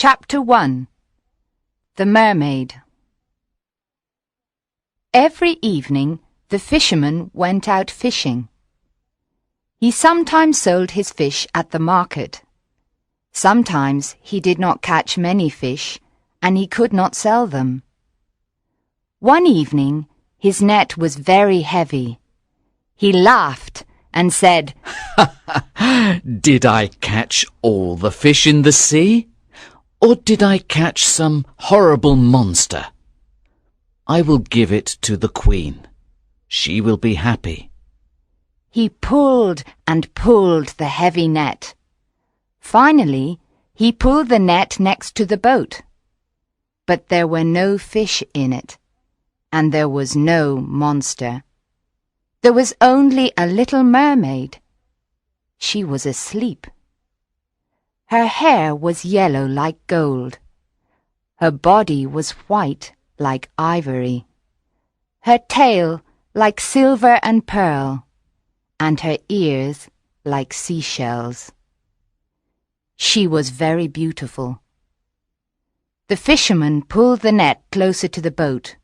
Chapter 1. The Mermaid. Every evening the fisherman went out fishing. He sometimes sold his fish at the market. Sometimes he did not catch many fish, and he could not sell them. One evening his net was very heavy. He laughed and said, "Did I catch all the fish in the sea? Or did I catch some horrible monster? I will give it to the queen. She will be happy." He pulled and pulled the heavy net. Finally, he pulled the net next to the boat. But there were no fish in it, and there was no monster. There was only a little mermaid. She was asleep. Her hair was yellow like gold. Her body was white like ivory. Her tail like silver and pearl, and her ears like seashells. She was very beautiful. The fisherman pulled the net closer to the boat.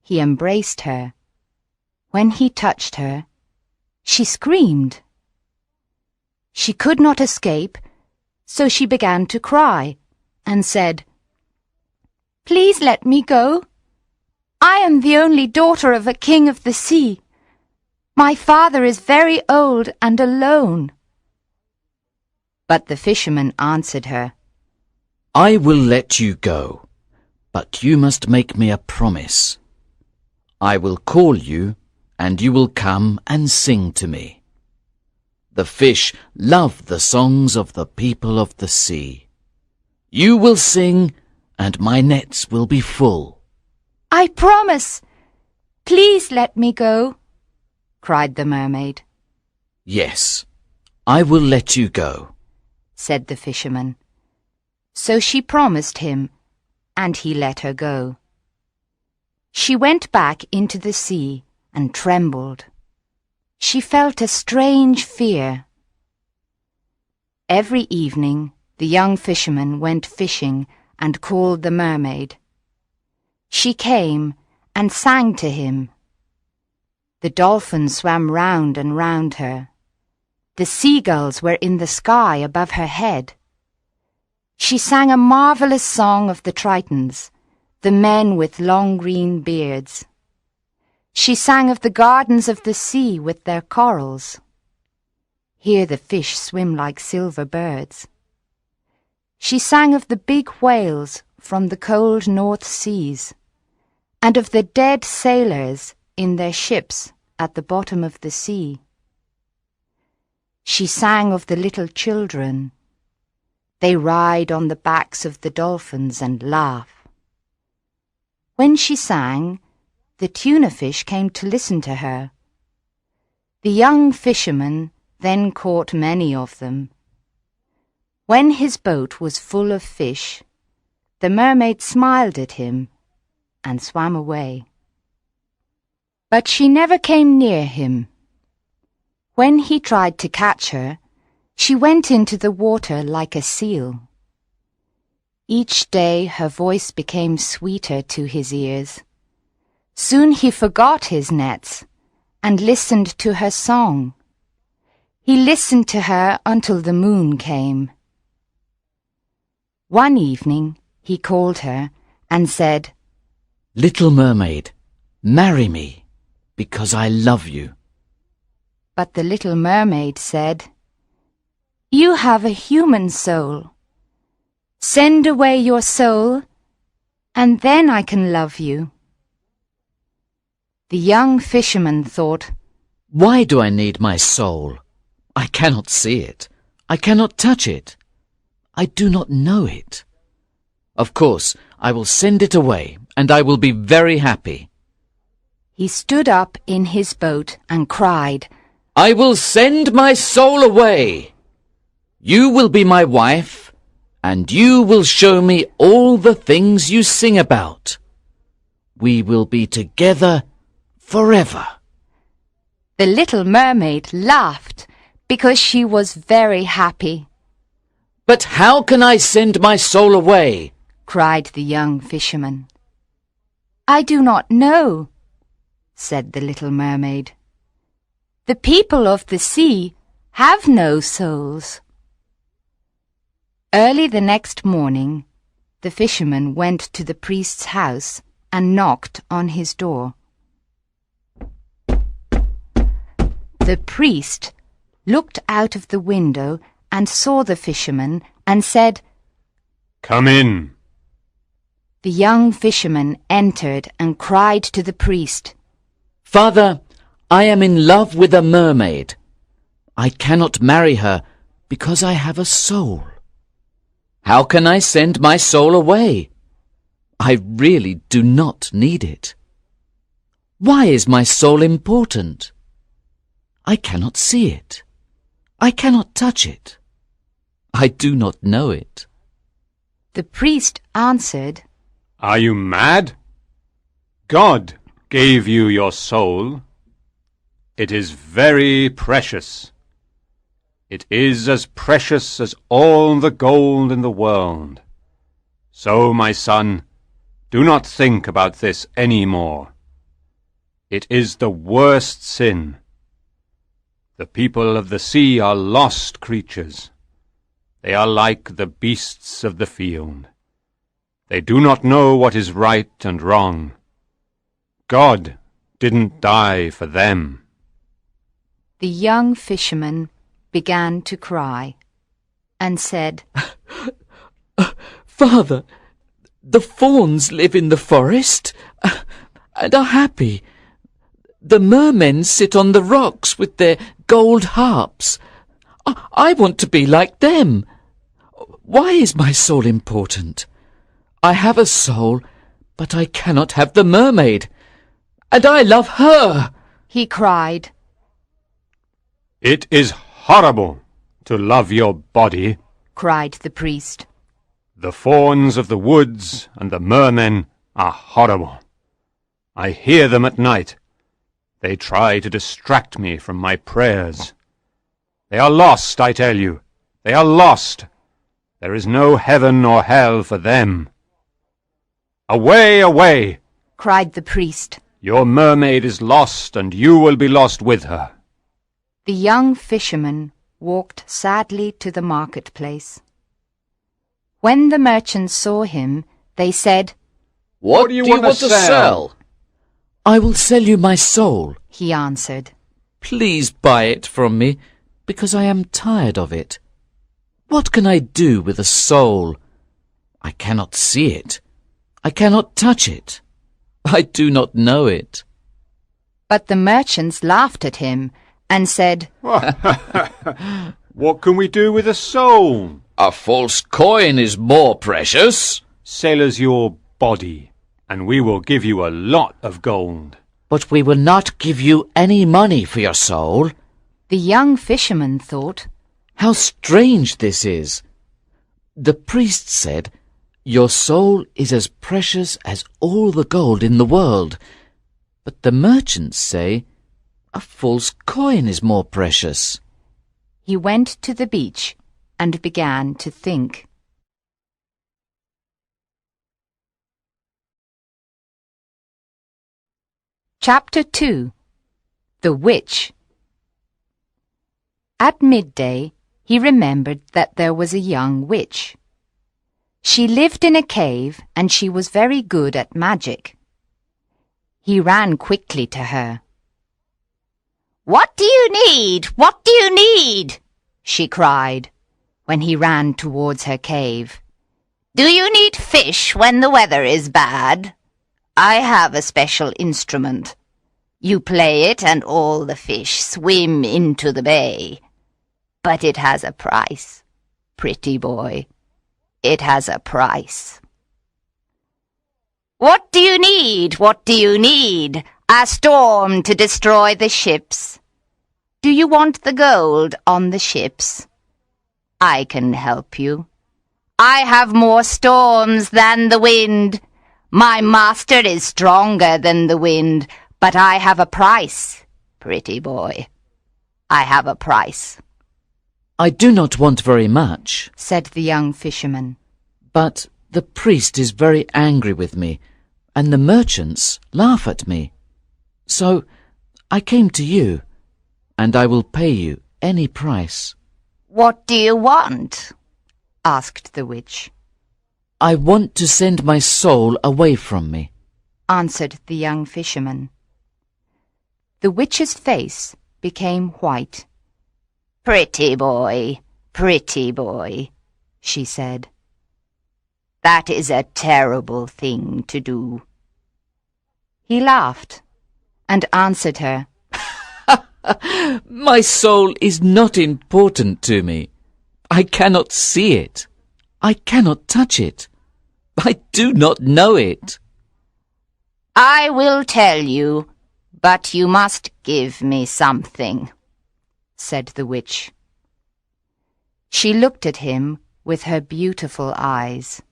He embraced her. When he touched her, she screamed. She could not escape, so she began to cry and said, "Please let me go. I am the only daughter of a king of the sea. My father is very old and alone." But the fisherman answered her, "I will let you go, but you must make me a promise. I will call you, and you will come and sing to me. The fish love the songs of the people of the sea. You will sing, and my nets will be full." "I promise. Please let me go," cried the mermaid. "Yes, I will let you go," said the fisherman. So she promised him, and he let her go. She went back into the sea and trembled. She felt a strange fear. Every evening the young fisherman went fishing and called the mermaid. She came and sang to him. The dolphins swam round and round her. The seagulls were in the sky above her head. She sang a marvelous song of the Tritons, the men with long green beards. She sang of the gardens of the sea with their corals. Here the fish swim like silver birds. She sang of the big whales from the cold North Seas, and of the dead sailors in their ships at the bottom of the sea. She sang of the little children. They ride on the backs of the dolphins and laugh. When she sang, the tuna fish came to listen to her. The young fisherman then caught many of them. When his boat was full of fish, the mermaid smiled at him and swam away. But she never came near him. When he tried to catch her, she went into the water like a seal. Each day her voice became sweeter to his ears. Soon he forgot his nets and listened to her song. He listened to her until the moon came. One evening he called her and said, "Little mermaid, marry me, because I love you." But the little mermaid said, "You have a human soul. Send away your soul, and then I can love you." The young fisherman thought, "Why do I need my soul? I cannot see it. I cannot touch it. I do not know it. Of course, I will send it away, and I will be very happy." He stood up in his boat and cried, "I will send my soul away. You will be my wife, and you will show me all the things you sing about. We will be together forever." The little mermaid laughed because she was very happy. But how can I send my soul away? cried the young fisherman. I do not know, said the little mermaid. The people of the sea have no souls. Early the next morning, the fisherman went to the priest's house and knocked on his door. The priest looked out of the window and saw the fisherman and said, "Come in." The young fisherman entered and cried to the priest, Father, I am in love with a mermaid. I cannot marry her because I have a soul. How can I send my soul away? I really do not need it. Why is my soul important? I cannot see it. I cannot touch it. I do not know it. The priest answered, Are you mad? God gave you your soul. It is very precious. It is as precious as all the gold in the world. So, my son, do not think about this any more. It is the worst sin. The people of the sea are lost creatures. They are like the beasts of the field. They do not know what is right and wrong. God didn't die for them. The young fisherman began to cry and said, Father, the fawns live in the forest and are happy. The mermen sit on the rocks with their gold harps. I want to be like them. Why is my soul important? I have a soul, but I cannot have the mermaid. And I love her, he cried. It is horrible to love your body, cried the priest. The fawns of the woods and the mermen are horrible. I hear them at night. They try to distract me from my prayers. They are lost, I tell you. They are lost. There is no heaven or hell for them. Away, away! cried the priest. Your mermaid is lost, and you will be lost with her. The young fisherman walked sadly to the marketplace. When the merchants saw him, they said, What do you want to sell? I will sell you my soul, he answered. Please buy it from me, because I am tired of it. What can I do with a soul? I cannot see it. I cannot touch it. I do not know it. But the merchants laughed at him and said, What can we do with a soul? A false coin is more precious. Sell us your body, and we will give you a lot of gold. But we will not give you any money for your soul. The young fisherman thought, How strange this is. The priest said, Your soul is as precious as all the gold in the world. But the merchants say, A false coin is more precious. He went to the beach and began to think. Chapter 2. The Witch. At midday, he remembered that there was a young witch. She lived in a cave, and she was very good at magic. He ran quickly to her. "What do you need? What do you need?" she cried, when he ran towards her cave. "Do you need fish when the weather is bad? I have a special instrument. You play it and all the fish swim into the bay. But it has a price, pretty boy. It has a price." "What do you need? What do you need? A storm to destroy the ships. Do you want the gold on the ships? I can help you. I have more storms than the wind. My master is stronger than the wind, but I have a price, pretty boy. I have a price." I do not want very much, said the young fisherman. but the priest is very angry with me, and the merchants laugh at me. So I came to you, and I will pay you any price. What do you want? Asked the witch. I want to send my soul away from me, answered the young fisherman. The witch's face became white. Pretty boy, she said. That is a terrible thing to do. He laughed and answered her, My soul is not important to me. I cannot see it. I cannot touch it. I do not know it. I will tell you, but you must give me something, said the witch. She looked at him with her beautiful eyes.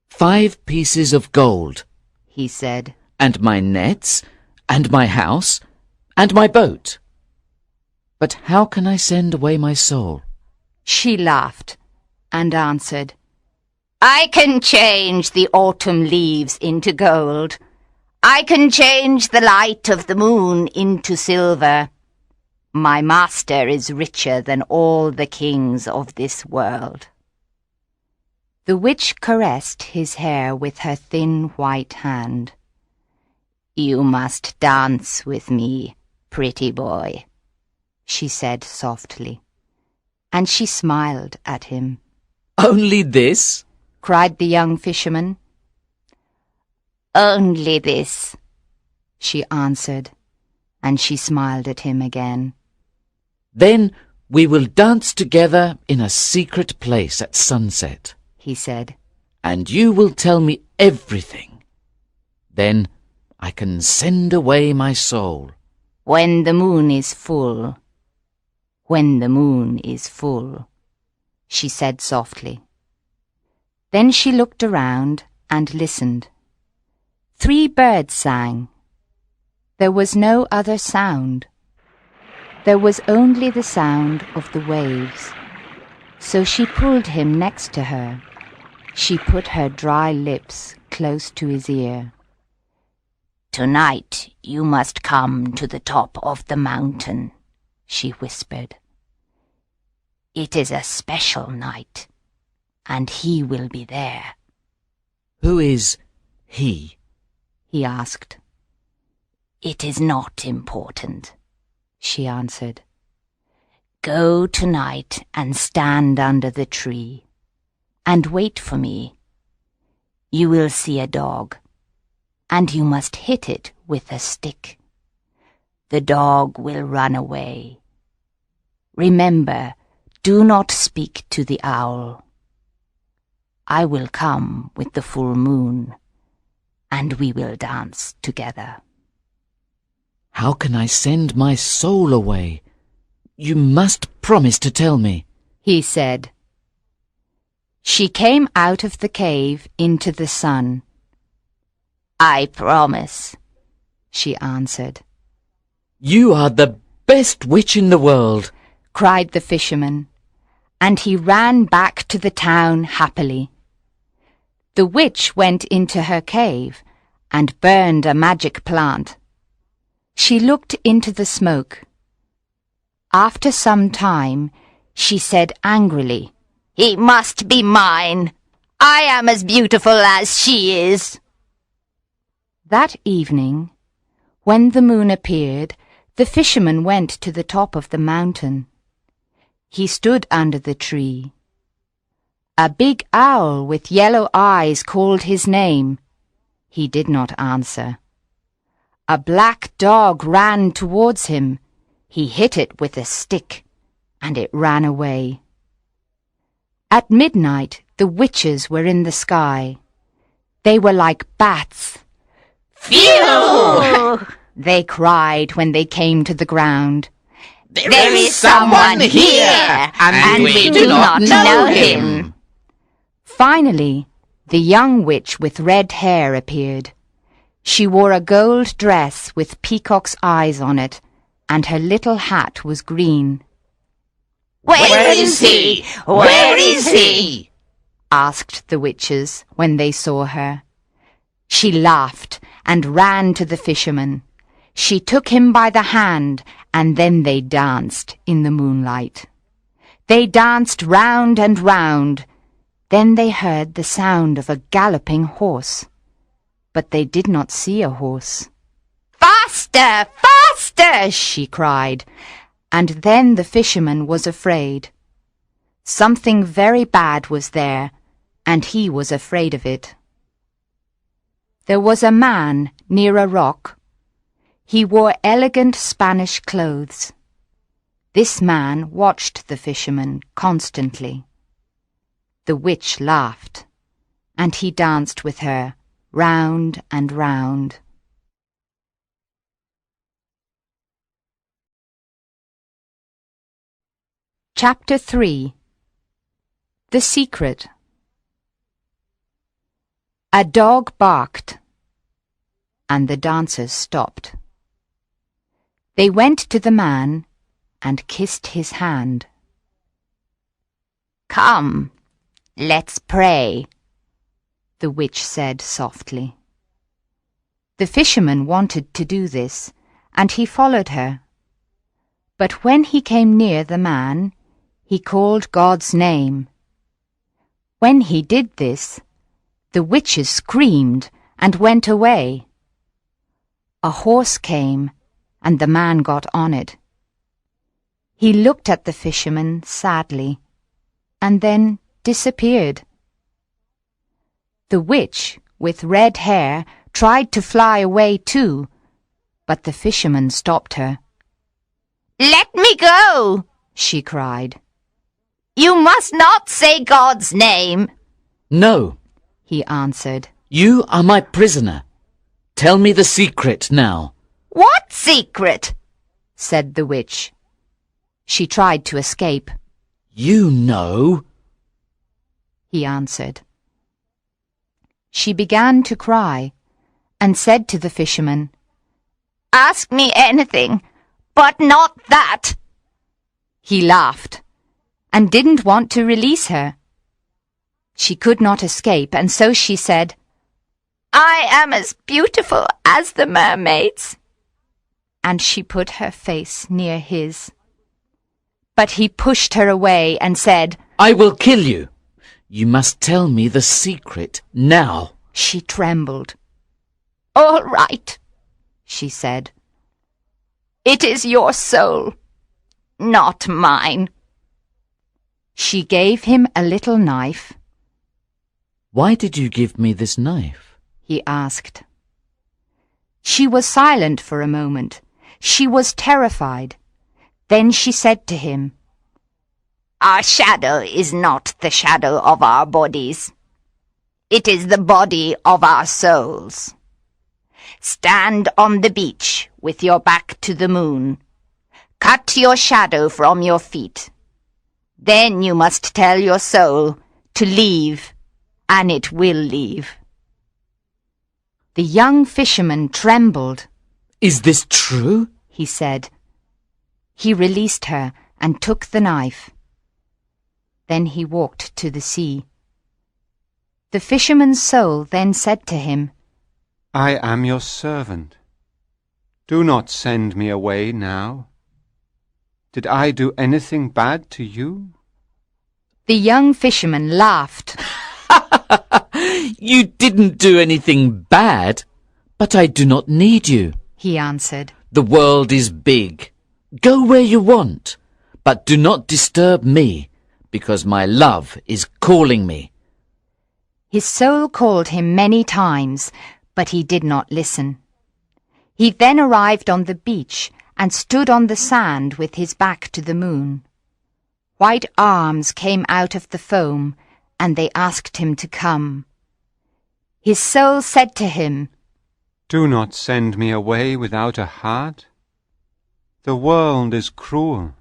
5 pieces of gold, he said, and my nets, and my house, and my boat. But how can I send away my soul? She laughed and answered, I can change the autumn leaves into gold. I can change the light of the moon into silver. My master is richer than all the kings of this world. The witch caressed his hair with her thin white hand. You must dance with me, pretty boy, she said softly, and she smiled at him. Only this? Cried the young fisherman. Only this, she answered, and she smiled at him again. Then we will dance together in a secret place at sunset, he said, and you will tell me everything. Then I can send away my soul. When the moon is full, when the moon is full, she said softly. Then she looked around and listened. 3 birds sang. There was no other sound. There was only the sound of the waves. So she pulled him next to her. She put her dry lips close to his ear. Tonight you must come to the top of the mountain, she whispered. It is a special night, and he will be there. Who is he? He asked. It is not important, she answered. Go tonight and stand under the tree, and wait for me. You will see a dog, and you must hit it with a stick. The dog will run away. Remember, do not speak to the owl. I will come with the full moon, and we will dance together. How can I send my soul away? You must promise to tell me, he said. She came out of the cave into the sun. I promise, she answered. You are the best witch in the world, cried the fisherman, and he ran back to the town happily. The witch went into her cave and burned a magic plant. She looked into the smoke. After some time, she said angrily, He must be mine. I am as beautiful as she is. That evening, when the moon appeared, the fisherman went to the top of the mountain. He stood under the tree. A big owl with yellow eyes called his name. He did not answer. A black dog ran towards him. He hit it with a stick, and it ran away. At midnight, the witches were in the sky. They were like bats. Phew! They cried when they came to the ground. There is someone here, and we do not know him. Finally, the young witch with red hair appeared. She wore a gold dress with peacock's eyes on it, and her little hat was green. Where is he? Where is he? asked the witches when they saw her. She laughed and ran to the fisherman. She took him by the hand, and then they danced in the moonlight. They danced round and round. Then they heard the sound of a galloping horse, but they did not see a horse. "Faster! Faster!" she cried, and then the fisherman was afraid. Something very bad was there, and he was afraid of it. There was a man near a rock. He wore elegant Spanish clothes. This man watched the fisherman constantly. The witch laughed, and he danced with her round and round. Chapter 3. The Secret. A dog barked, and the dancers stopped. They went to the man and kissed his hand. "Come, let's pray," the witch said softly. The fisherman wanted to do this, and he followed her. But when he came near the man, he called God's name. When he did this, the witches screamed and went away. A horse came, and the man got on it. He looked at the fisherman sadly, and then disappeared. The witch, with red hair, tried to fly away too, but the fisherman stopped her. "Let me go!" she cried. "You must not say God's name." No, he answered. you are my prisoner. Tell me the secret now. "What secret?" said the witch. She tried to escape. You know. He answered. She began to cry and said to the fisherman, "Ask me anything, but not that." He laughed and didn't want to release her. She could not escape, and so she said, "I am as beautiful as the mermaids." And she put her face near his. But he pushed her away and said, I will kill you. You must tell me the secret now. She trembled. "All right," she said. "It is your soul, not mine." She gave him a little knife. Why did you give me this knife? He asked. She was silent for a moment. She was terrified. Then she said to him, "Our shadow is not the shadow of our bodies. It is the body of our souls. Stand on the beach with your back to the moon. Cut your shadow from your feet. Then you must tell your soul to leave, and it will leave." The young fisherman trembled. Is this true? He said. He released her and took the knife. Then he walked to the sea. The fisherman's soul then said to him, I am your servant. Do not send me away now. Did I do anything bad to you? The young fisherman laughed. You didn't do anything bad, but I do not need you. He answered. The world is big. Go where you want, but do not disturb me, because my love is calling me. His soul called him many times, but he did not listen. He then arrived on the beach and stood on the sand with his back to the moon. White arms came out of the foam, and they asked him to come. His soul said to him, Do not send me away without a heart. The world is cruel.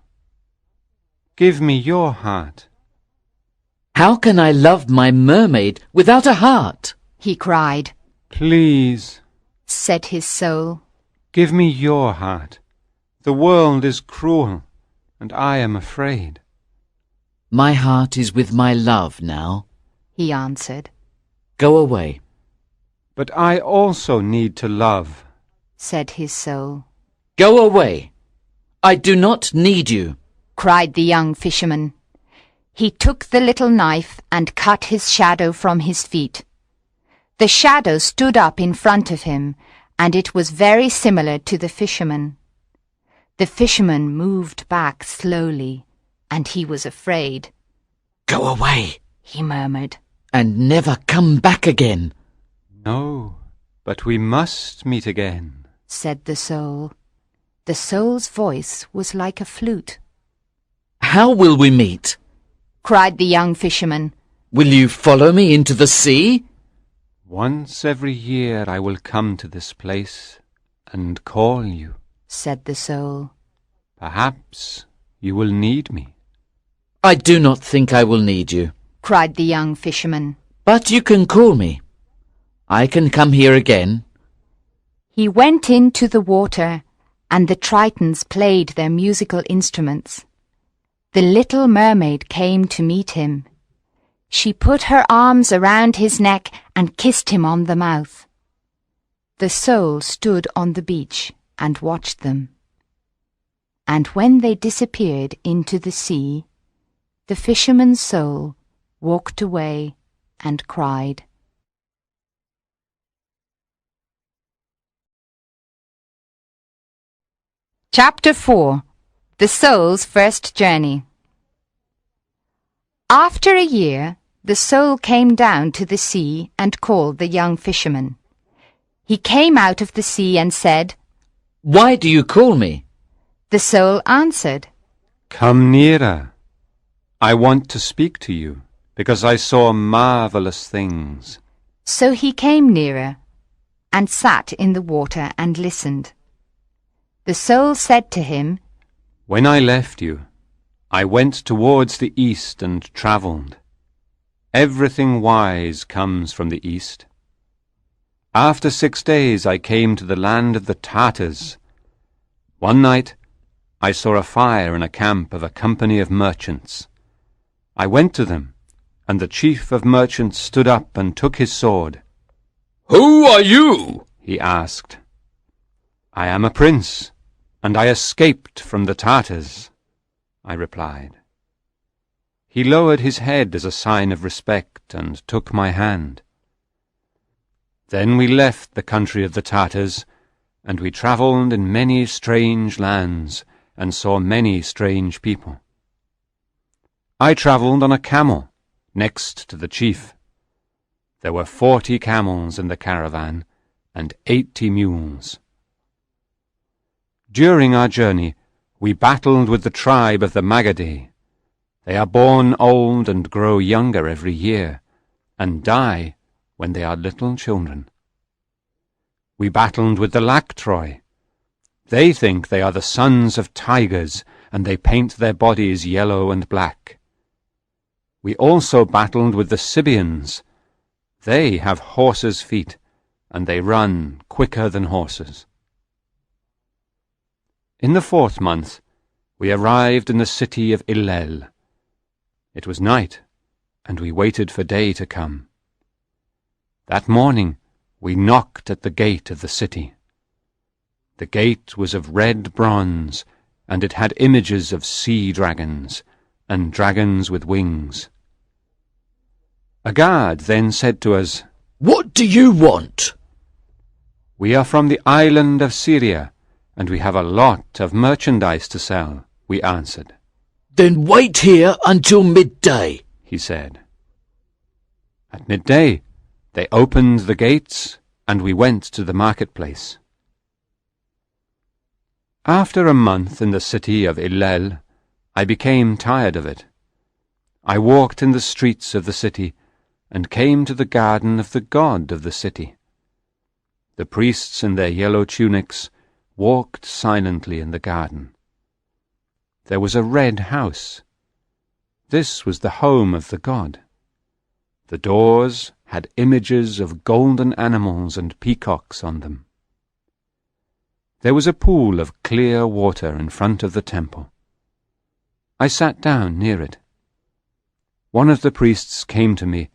Give me your heart. How can I love my mermaid without a heart? He cried. Please, said his soul. Give me your heart. The world is cruel, and I am afraid. My heart is with my love now. he answered. Go away. But I also need to love, said his soul. Go away. I do not need you. Cried the young fisherman. He took the little knife and cut his shadow from his feet. The shadow stood up in front of him, and it was very similar to the fisherman. The fisherman moved back slowly, and he was afraid. Go away, he murmured. and never come back again. No, but we must meet again, said the soul. The soul's voice was like a flute. How will we meet? Cried the young fisherman. Will you follow me into the sea? Once every year I will come to this place and call you. Said the soul. Perhaps you will need me. I do not think I will need you. Cried the young fisherman. But you can call me. I can come here again. He went into the water, and the tritons played their musical instruments. The little mermaid came to meet him. She put her arms around his neck and kissed him on the mouth. The soul stood on the beach and watched them. And when they disappeared into the sea, the fisherman's soul walked away and cried. Chapter 4. The Soul's First Journey. After a year, the soul came down to the sea and called the young fisherman. He came out of the sea and said, Why do you call me? The soul answered, Come nearer. I want to speak to you, because I saw marvelous things. So he came nearer and sat in the water and listened. The soul said to him, When I left you, I went towards the east and travelled. Everything wise comes from the east. After 6 days I came to the land of the Tartars. One night I saw a fire in a camp of a company of merchants. I went to them, and the chief of merchants stood up and took his sword. Who are you? He asked. I am a prince, and I escaped from the Tartars, I replied. He lowered his head as a sign of respect and took my hand. Then we left the country of the Tartars, and we travelled in many strange lands and saw many strange people. I travelled on a camel next to the chief. There were 40 camels in the caravan and 80 mules. During our journey, we battled with the tribe of the Magadi. They are born old and grow younger every year, and die when they are little children. We battled with the Lactroi. They think they are the sons of tigers, and they paint their bodies yellow and black. We also battled with the Sibians. They have horses' feet, and they run quicker than horses. In the 4th month, we arrived in the city of Illel. It was night, and we waited for day to come. That morning, we knocked at the gate of the city. The gate was of red bronze, and it had images of sea dragons and dragons with wings. A guard then said to us, What do you want? We are from the island of Syria, and we have a lot of merchandise to sell, we answered. Then wait here until midday, he said. At midday, they opened the gates, and we went to the marketplace. After a month in the city of Illel, I became tired of it. I walked in the streets of the city, and came to the garden of the god of the city. The priests in their yellow tunics walked silently in the garden. There was a red house. This was the home of the god. The doors had images of golden animals and peacocks on them. There was a pool of clear water in front of the temple. I sat down near it. One of the priests came to me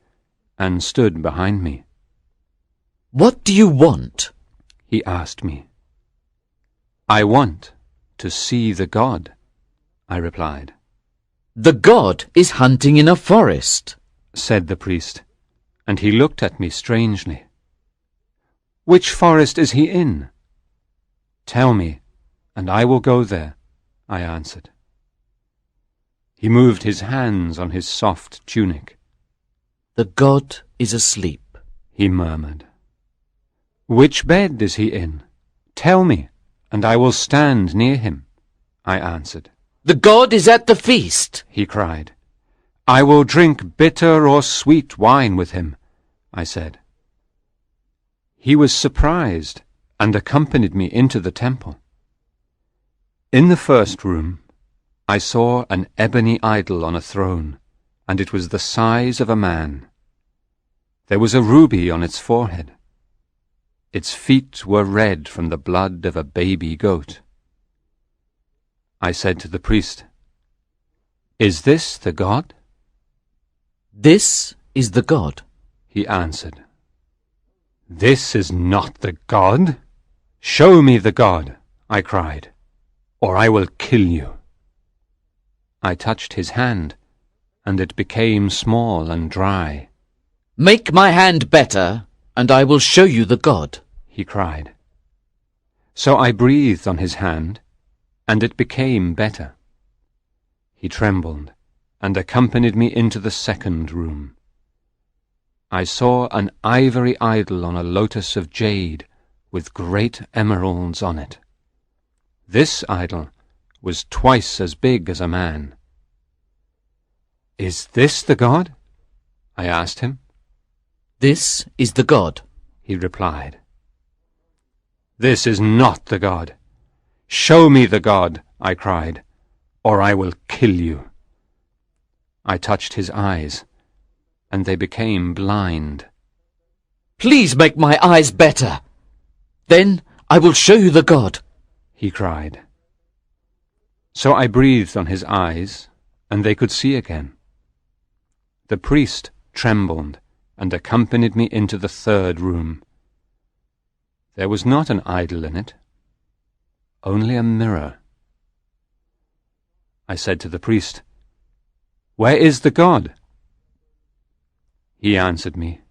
and stood behind me. "What do you want?" He asked me. "I want to see the God," I replied. "The God is hunting in a forest," said the priest, and he looked at me strangely. "Which forest is he in?" "Tell me, and I will go there," I answered. He moved his hands on his soft tunic. "The God is asleep," he murmured. "Which bed is he in? Tell me, and I will stand near him," I answered. "The God is at the feast," he cried. "I will drink bitter or sweet wine with him," I said. He was surprised and accompanied me into the temple. In the first room, I saw an ebony idol on a throne, and it was the size of a man. There was a ruby on its forehead. Its feet were red from the blood of a baby goat. I said to the priest, "Is this the God?" "This is the God," he answered. "This is not the God. Show me the God," I cried, "or I will kill you." I touched his hand, and it became small and dry. "Make my hand better, and I will show you the God," he cried. So I breathed on his hand, and it became better. He trembled and accompanied me into the second room. I saw an ivory idol on a lotus of jade with great emeralds on it. This idol was twice as big as a man. "Is this the God?" I asked him. "This is the God," he replied. "This is not the God. Show me the God," I cried, "or I will kill you." I touched his eyes, and they became blind. "Please make my eyes better. Then I will show you the God," he cried. So I breathed on his eyes, and they could see again. The priest trembled and accompanied me into the third room. There was not an idol in it, only a mirror. I said to the priest, "Where is the God?" He answered me,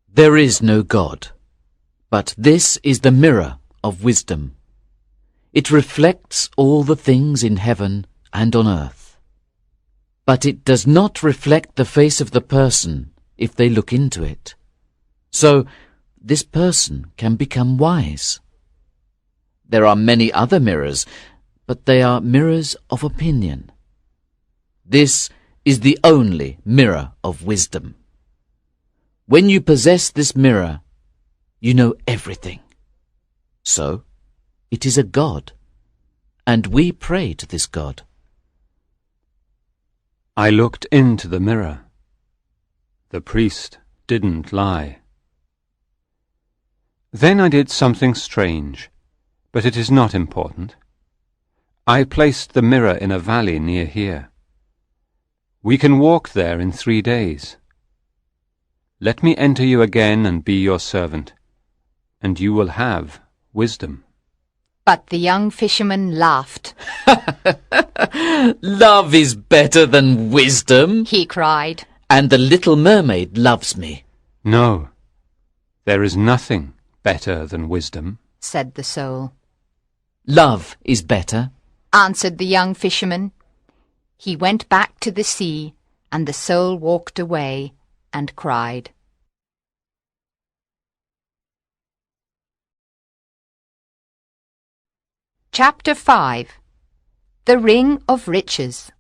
"There is no God, but this is the mirror of wisdom. It reflects all the things in heaven and on earth. But it does not reflect the face of the person if they look into it. So this person can become wise. There are many other mirrors, but they are mirrors of opinion. This is the only mirror of wisdom. When you possess this mirror, you know everything. So it is a God, and we pray to this God." I looked into the mirror. The priest didn't lie. Then I did something strange, but it is not important. I placed the mirror in a valley near here. We can walk there in 3 days. Let me enter you again and be your servant, and you will have wisdom. But the young fisherman laughed. "Love is better than wisdom," he cried. "and the little mermaid loves me." "No, there is nothing better than wisdom," said the soul. "Love is better," answered the young fisherman. He went back to the sea, and the soul walked away and cried. Chapter 5. The Ring of Riches.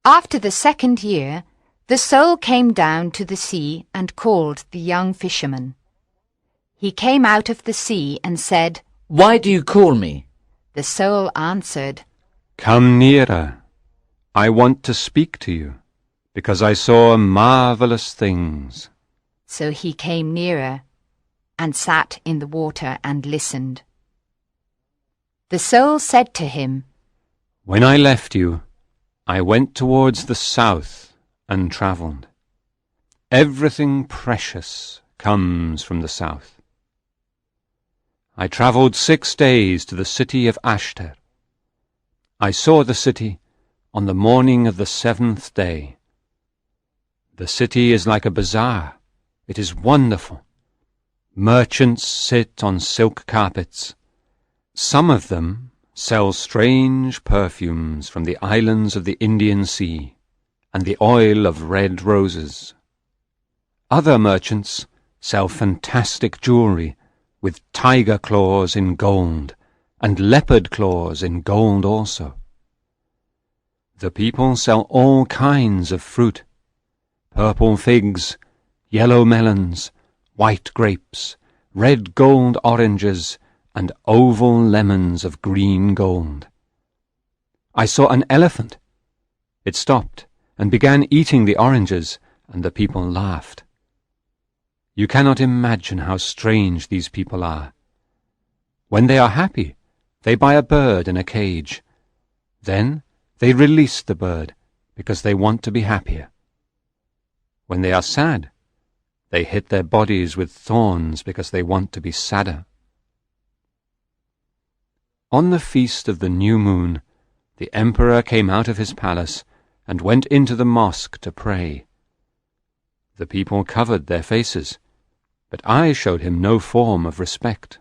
After the second year, the soul came down to the sea and called the young fisherman. He came out of the sea and said, "Why do you call me?" The soul answered, "Come nearer. I want to speak to you, because I saw marvelous things." So he came nearer and sat in the water and listened. The soul said to him, "When I left you, I went towards the south and travelled. Everything precious comes from the south. I travelled 6 days to the city of Ashter. I saw the city on the morning of the 7th day. The city is like a bazaar. It is wonderful. Merchants sit on silk carpets. Some of them sell strange perfumes from the islands of the Indian Sea and the oil of red roses. Other merchants sell fantastic jewelry with tiger claws in gold and leopard claws in gold also. The people sell all kinds of fruit: purple figs, yellow melons, white grapes, red gold oranges, and oval lemons of green gold. I saw an elephant. It stopped and began eating the oranges, and the people laughed. You cannot imagine how strange these people are. When they are happy, they buy a bird in a cage. Then they release the bird because they want to be happier. When they are sad, they hit their bodies with thorns because they want to be sadder. On the feast of the new moon, the emperor came out of his palace and went into the mosque to pray. The people covered their faces, but I showed him no form of respect.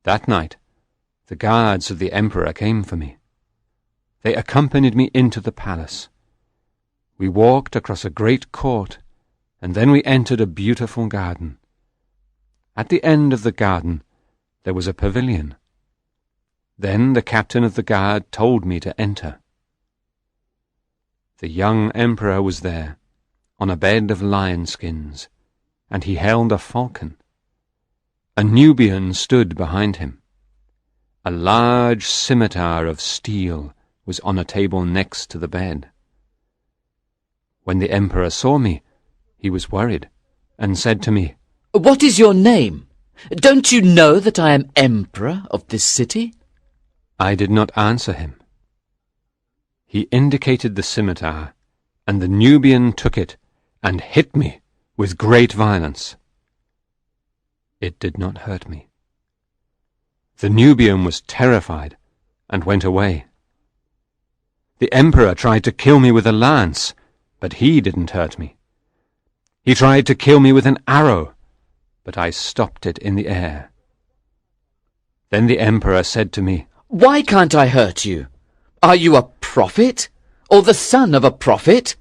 That night, the guards of the emperor came for me. They accompanied me into the palace. We walked across a great court, and then we entered a beautiful garden. At the end of the garden, there was a pavilion. Then the captain of the guard told me to enter. The young emperor was there, on a bed of lion skins, and he held a falcon. A Nubian stood behind him. A large scimitar of steel was on a table next to the bed. When the emperor saw me, he was worried, and said to me, "What is your name? Don't you know that I am emperor of this city?" I did not answer him. He indicated the scimitar, and the Nubian took it and hit me with great violence. It did not hurt me. The Nubian was terrified and went away. The emperor tried to kill me with a lance, but he didn't hurt me. He tried to kill me with an arrow, but I stopped it in the air. Then the emperor said to me, "Why can't I hurt you? Are you a prophet, or the son of a prophet?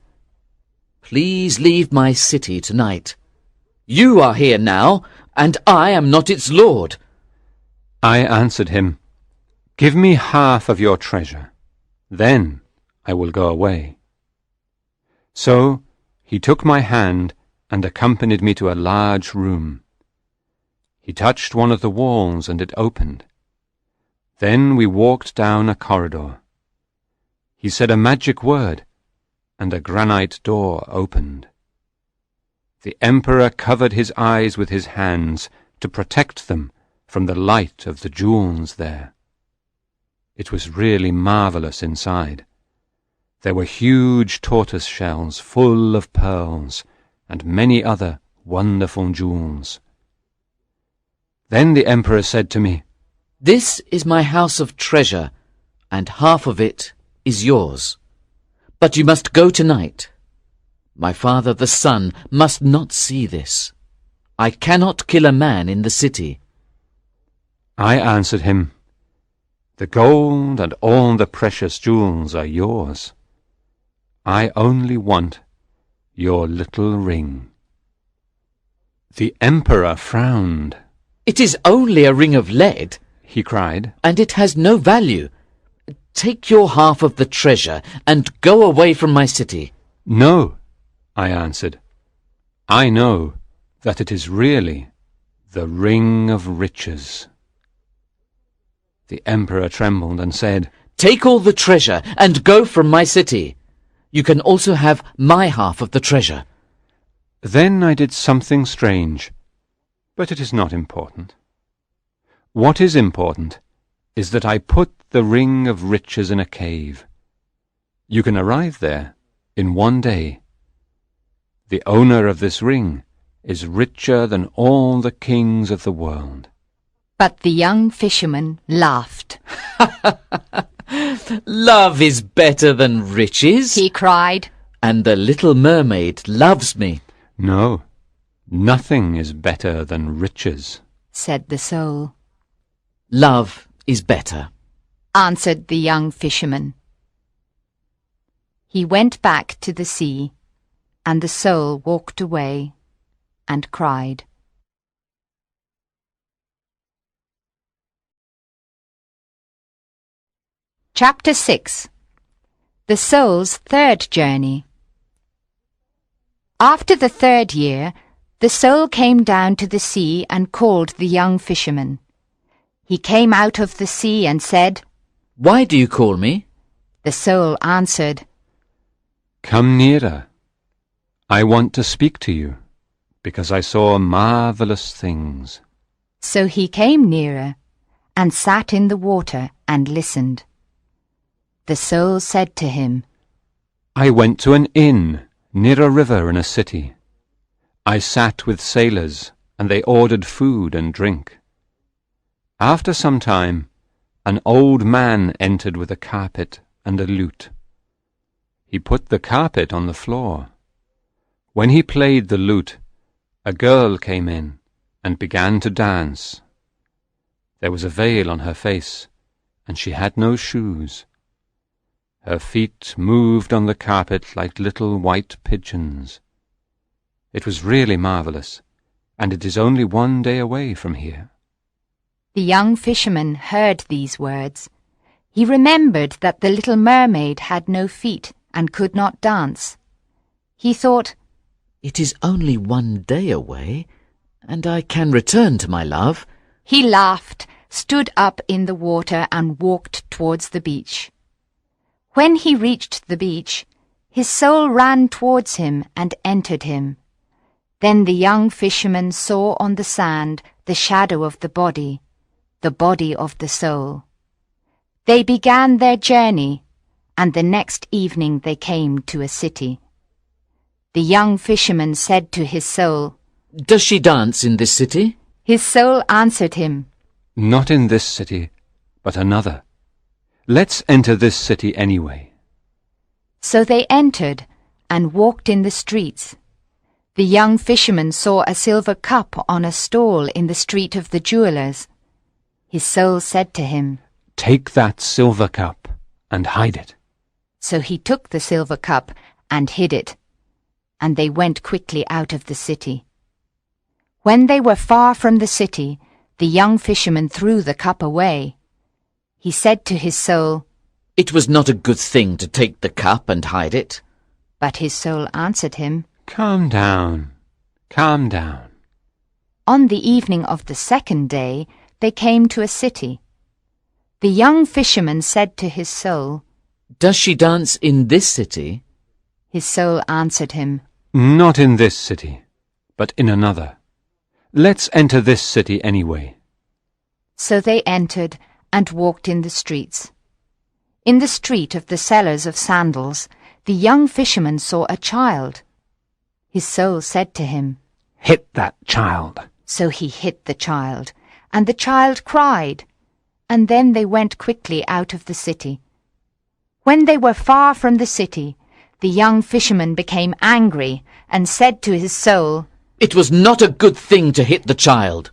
Please leave my city tonight. You are here now, and I am not its lord." I answered him, "Give me half of your treasure, then I will go away." So he took my hand and accompanied me to a large room. He touched one of the walls and it opened. Then we walked down a corridor. He said a magic word, and a granite door opened. The emperor covered his eyes with his hands to protect them from the light of the jewels there. It was really marvelous inside. There were huge tortoise shells full of pearls and many other wonderful jewels. Then the emperor said to me, "This is my house of treasure, and half of it is yours. But you must go tonight. My father the sun must not see this. I cannot kill a man in the city." I answered him, "The gold and all the precious jewels are yours. I only want your little ring." The emperor frowned. "It is only a ring of lead," he cried, "and it has no value. Take your half of the treasure and go away from my city." "No," I answered. "I know that it is really the ring of riches." The emperor trembled and said, "Take all the treasure and go from my city. You can also have my half of the treasure." Then I did something strange, but it is not important. What is important is that I put the ring of riches in a cave. You can arrive there in one day. The owner of this ring is richer than all the kings of the world. But the young fisherman laughed. Love is better than riches, He cried. and the little mermaid loves me. No, nothing is better than riches. Said the soul. Love is better. Answered the young fisherman. He went back to the sea, and the soul walked away and cried. Chapter 6. The Soul's Third Journey. After the third year, the soul came down to the sea and called the young fisherman. He came out of the sea and said, Why do you call me? The soul answered, Come nearer. I want to speak to you, because I saw marvelous things. So he came nearer and sat in the water and listened. The soul said to him, I went to an inn near a river in a city. I sat with sailors, and they ordered food and drink. After some time, an old man entered with a carpet and a lute. He put the carpet on the floor. When he played the lute, a girl came in and began to dance. There was a veil on her face, and she had no shoes. Her feet moved on the carpet like little white pigeons. It was really marvelous, and it is only one day away from here. The young fisherman heard these words. He remembered that the little mermaid had no feet and could not dance. He thought, It is only one day away, and I can return to my love. He laughed, stood up in the water and walked towards the beach. When he reached the beach, his soul ran towards him and entered him. Then the young fisherman saw on the sand the shadow of the body of the soul. They began their journey, and the next evening they came to a city. The young fisherman said to his soul, Does she dance in this city? His soul answered him, Not in this city, but another. Let's enter this city anyway. So they entered and walked in the streets. The young fisherman saw a silver cup on a stall in the street of the jewelers. His soul said to him, Take that silver cup and hide it. So he took the silver cup and hid it, and they went quickly out of the city. When they were far from the city, the young fisherman threw the cup away. He said to his soul, It was not a good thing to take the cup and hide it. But his soul answered him, Calm down, calm down. On the evening of the second day, they came to a city. The young fisherman said to his soul, Does she dance in this city? His soul answered him, Not in this city, but in another. Let's enter this city anyway. So they entered and walked in the streets. In the street of the sellers of sandals, the young fisherman saw a child. His soul said to him, Hit that child. So he hit the child, and the child cried, and then they went quickly out of the city. When they were far from the city, the young fisherman became angry and said to his soul, It was not a good thing to hit the child.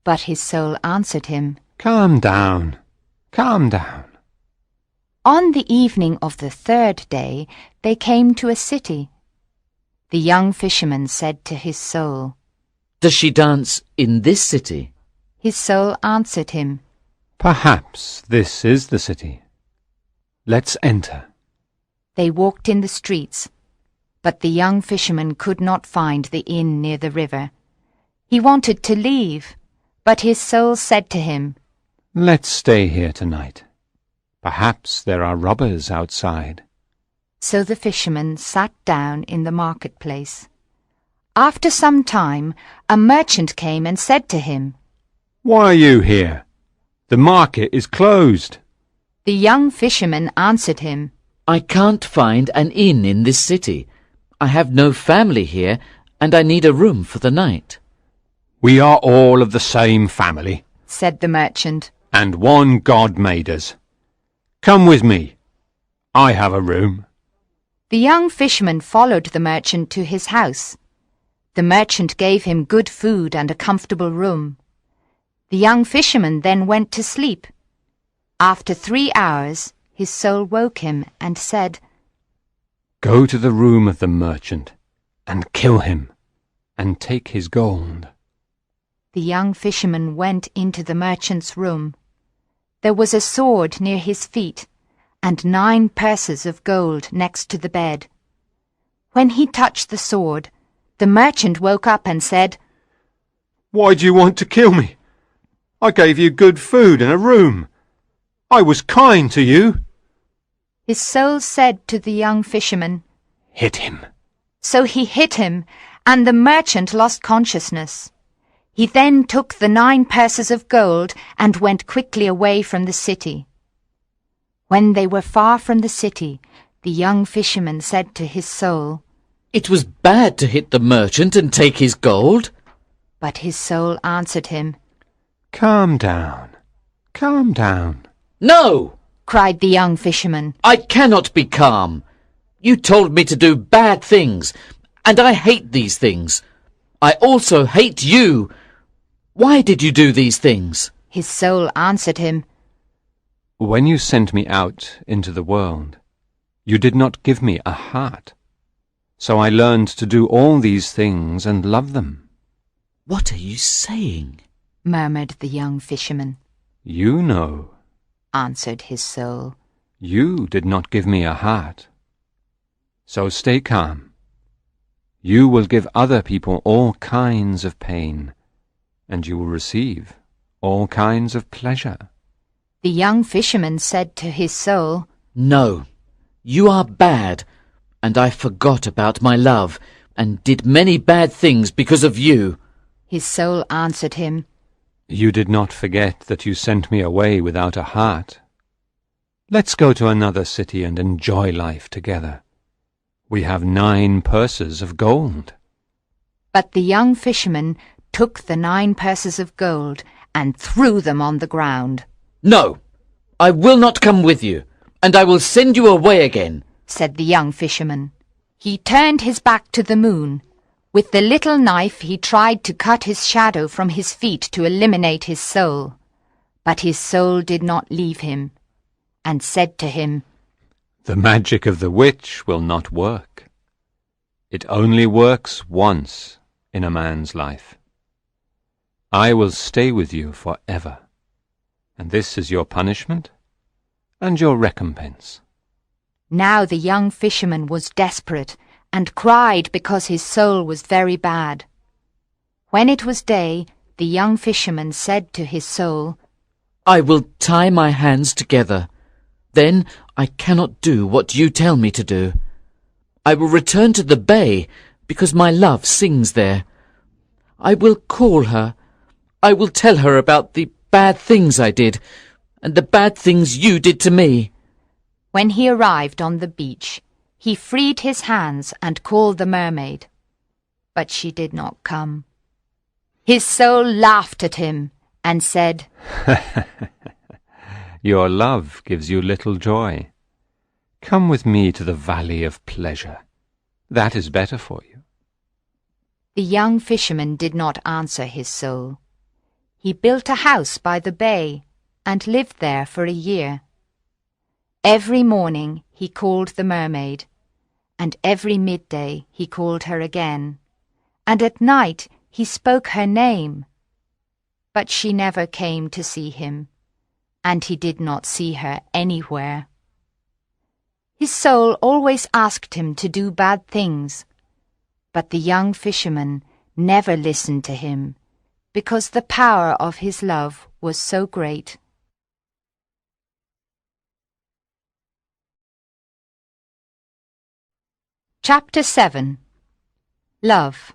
But his soul answered him, Calm down, calm down. On the evening of the third day, they came to a city. The young fisherman said to his soul, Does she dance in this city? His soul answered him, Perhaps this is the city. Let's enter. They walked in the streets, but the young fisherman could not find the inn near the river. He wanted to leave, but his soul said to him, Let's stay here tonight. Perhaps there are robbers outside. So the fisherman sat down in the marketplace. After some time, a merchant came and said to him, Why are you here? The market is closed. The young fisherman answered him, I can't find an inn in this city. I have no family here, and I need a room for the night. We are all of the same family, said the merchant. and one God made us. Come with me. I have a room. The young fisherman followed the merchant to his house. The merchant gave him good food and a comfortable room. The young fisherman then went to sleep. After 3 hours, his soul woke him and said, Go to the room of the merchant and kill him and take his gold. The young fisherman went into the merchant's room. There was a sword near his feet and 9 purses of gold next to the bed. When he touched the sword, the merchant woke up and said, Why do you want to kill me? I gave you good food and a room. I was kind to you. His soul said to the young fisherman, Hit him. So he hit him, and the merchant lost consciousness. He then took the 9 purses of gold and went quickly away from the city. When they were far from the city, the young fisherman said to his soul, It was bad to hit the merchant and take his gold. But his soul answered him, Calm down. Calm down. No! cried the young fisherman. I cannot be calm. You told me to do bad things, and I hate these things. I also hate you. Why did you do these things? His soul answered him, When you sent me out into the world, you did not give me a heart. So I learned to do all these things and love them. What are you saying? murmured the young fisherman. You know, Answered his soul. you did not give me a heart. So stay calm. You will give other people all kinds of pain, and you will receive all kinds of pleasure. The young fisherman said to his soul, No, you are bad, and I forgot about my love, and did many bad things because of you. His soul answered him, You did not forget that you sent me away without a heart. Let's go to another city and enjoy life together. We have 9 purses of gold. But the young fisherman took the 9 purses of gold and threw them on the ground. No, I will not come with you, and I will send you away again, said the young fisherman. He turned his back to the moon. With the little knife he tried to cut his shadow from his feet to eliminate his soul. But his soul did not leave him, and said to him, The magic of the witch will not work. It only works once in a man's life. I will stay with you forever, and this is your punishment and your recompense. Now the young fisherman was desperate and cried because his soul was very bad. When it was day, the young fisherman said to his soul, I will tie my hands together. Then I cannot do what you tell me to do. I will return to the bay, because my love sings there. I will call her. I will tell her about the bad things I did, and the bad things you did to me. When he arrived on the beach, he freed his hands and called the mermaid. But she did not come. His soul laughed at him and said, Your love gives you little joy. Come with me to the valley of pleasure. That is better for you. The young fisherman did not answer his soul. He built a house by the bay and lived there for a year. Every morning he called the mermaid, and every midday he called her again, and at night he spoke her name. But she never came to see him, and he did not see her anywhere. His soul always asked him to do bad things, but the young fisherman never listened to him, because the power of his love was so great. Chapter 7. Love.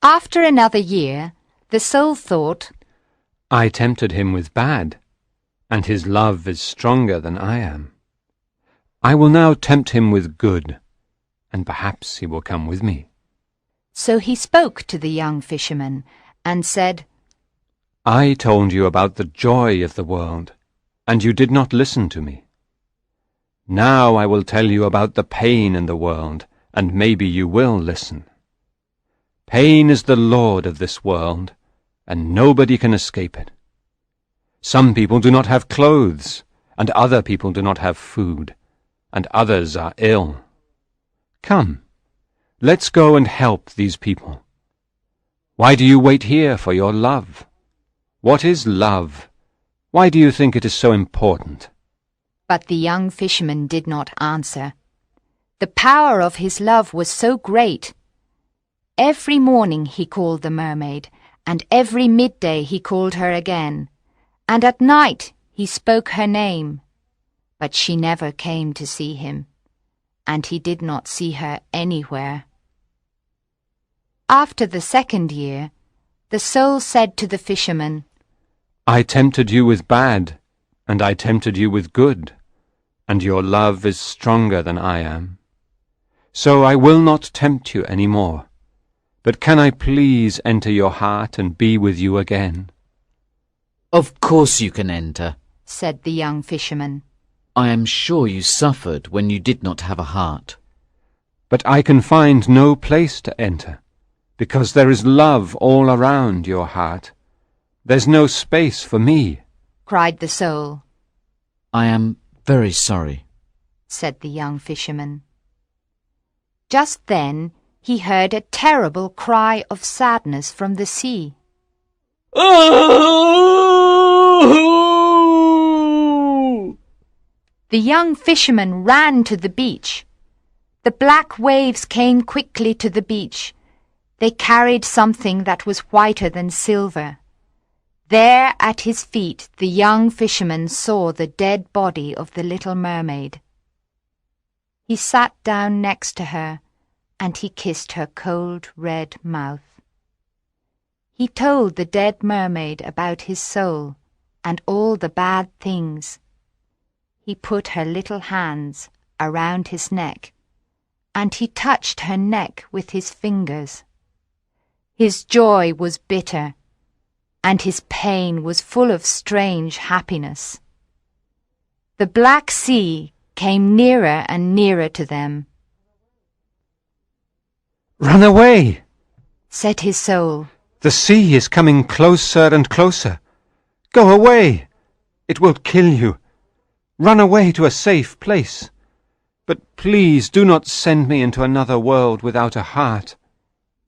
After another year, the soul thought, I tempted him with bad, and his love is stronger than I am. I will now tempt him with good, and perhaps he will come with me. So he spoke to the young fisherman and said, I told you about the joy of the world, and you did not listen to me. Now I will tell you about the pain in the world, and maybe you will listen. Pain is the lord of this world, and nobody can escape it. Some people do not have clothes, and other people do not have food, and others are ill. Come, let's go and help these people. Why do you wait here for your love? What is love? Why do you think it is so important? But the young fisherman did not answer. The power of his love was so great. Every morning he called the mermaid, and every midday he called her again, and at night he spoke her name. But she never came to see him, and he did not see her anywhere. After the second year, the soul said to the fisherman, I tempted you with bad, and I tempted you with good, and your love is stronger than I am. So I will not tempt you any more. But can I please enter your heart and be with you again? Of course you can enter. said the young fisherman. I am sure you suffered when you did not have a heart. But I can find no place to enter, because there is love all around your heart. There's no space for me, cried the soul. I am very sorry, said the young fisherman. Just then he heard a terrible cry of sadness from the sea. Oh! The young fisherman ran to the beach. The black waves came quickly to the beach. They carried something that was whiter than silver. There at his feet the young fisherman saw the dead body of the little mermaid. He sat down next to her, and he kissed her cold red mouth. He told the dead mermaid about his soul and all the bad things. He put her little hands around his neck, and he touched her neck with his fingers. His joy was bitter, and his pain was full of strange happiness. The black sea came nearer and nearer to them. Run away, said his soul. The sea is coming closer and closer. Go away, it will kill you. Run away to a safe place. But please do not send me into another world without a heart.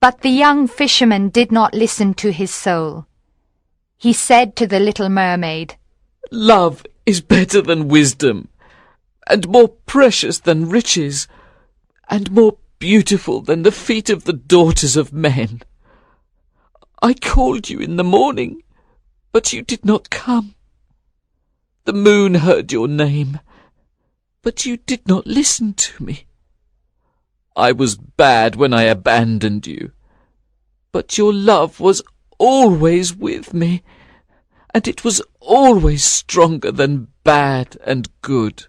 But the young fisherman did not listen to his soul. He said to the little mermaid, Love is better than wisdom, and more precious than riches, and more beautiful than the feet of the daughters of men. I called you in the morning, but you did not come. The moon heard your name, but you did not listen to me. I was bad when I abandoned you, but your love was always with me, and it was always stronger than bad and good.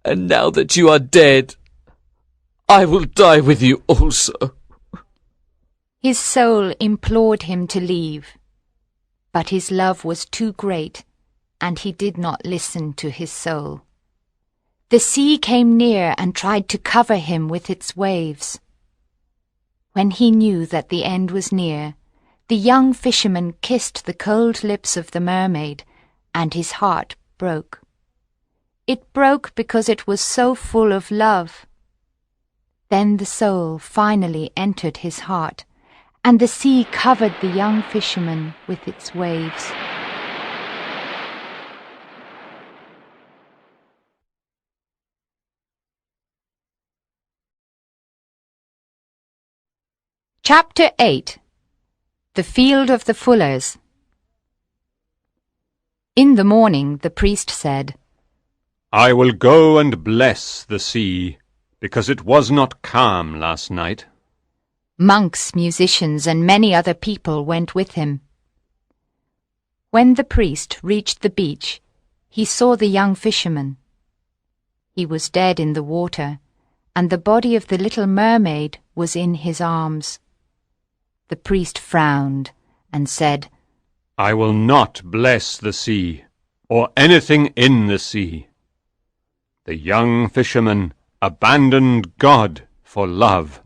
And now that you are dead, I will die with you also. His soul implored him to leave, but his love was too great, and he did not listen to his soul. The sea came near and tried to cover him with its waves. When he knew that the end was near, the young fisherman kissed the cold lips of the mermaid, and his heart broke. It broke because it was so full of love. Then the soul finally entered his heart, and the sea covered the young fisherman with its waves. Chapter 8. The Field of the Fullers. In the morning the priest said, I will go and bless the sea, because it was not calm last night. Monks, musicians, and many other people went with him. When the priest reached the beach, he saw the young fisherman. He was dead in the water, and the body of the little mermaid was in his arms. The priest frowned and said, I will not bless the sea, or anything in the sea. The young fisherman abandoned God for love,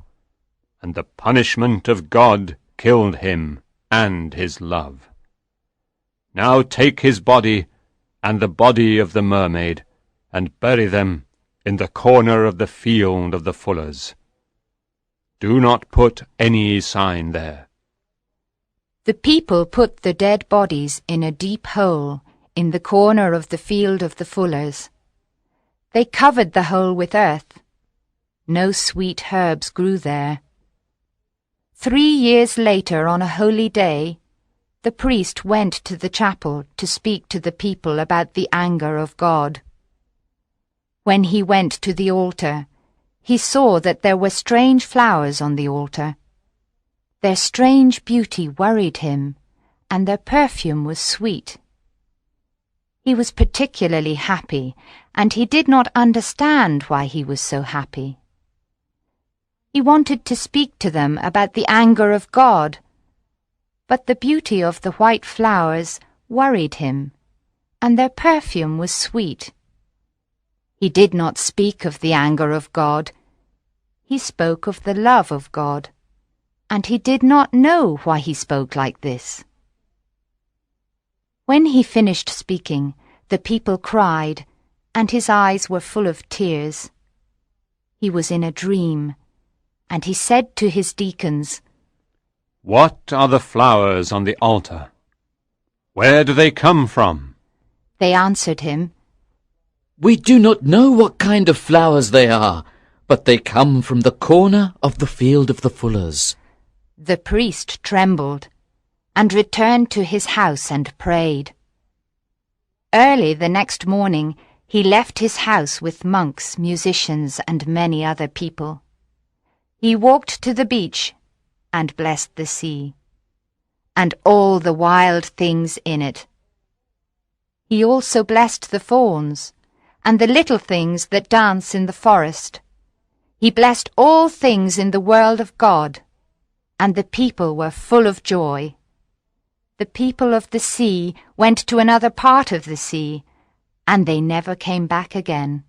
and the punishment of God killed him and his love. Now take his body and the body of the mermaid, and bury them in the corner of the field of the fullers. Do not put any sign there. The people put the dead bodies in a deep hole in the corner of the field of the fullers. They covered the hole with earth. No sweet herbs grew there. 3 years later, on a holy day, the priest went to the chapel to speak to the people about the anger of God. When he went to the altar, he saw that there were strange flowers on the altar. Their strange beauty worried him, and their perfume was sweet. He was particularly happy, and he did not understand why he was so happy. He wanted to speak to them about the anger of God, but the beauty of the white flowers worried him, and their perfume was sweet. He did not speak of the anger of God. He spoke of the love of God, and he did not know why he spoke like this. When he finished speaking, the people cried, and his eyes were full of tears. He was in a dream, and he said to his deacons, What are the flowers on the altar? Where do they come from? They answered him, We do not know what kind of flowers they are, but they come from the corner of the field of the fullers. The priest trembled, and returned to his house and prayed. Early the next morning he left his house with monks, musicians, and many other people. He walked to the beach and blessed the sea, and all the wild things in it. He also blessed the fawns, and the little things that dance in the forest. He blessed all things in the world of God, and the people were full of joy. The people of the sea went to another part of the sea, and they never came back again.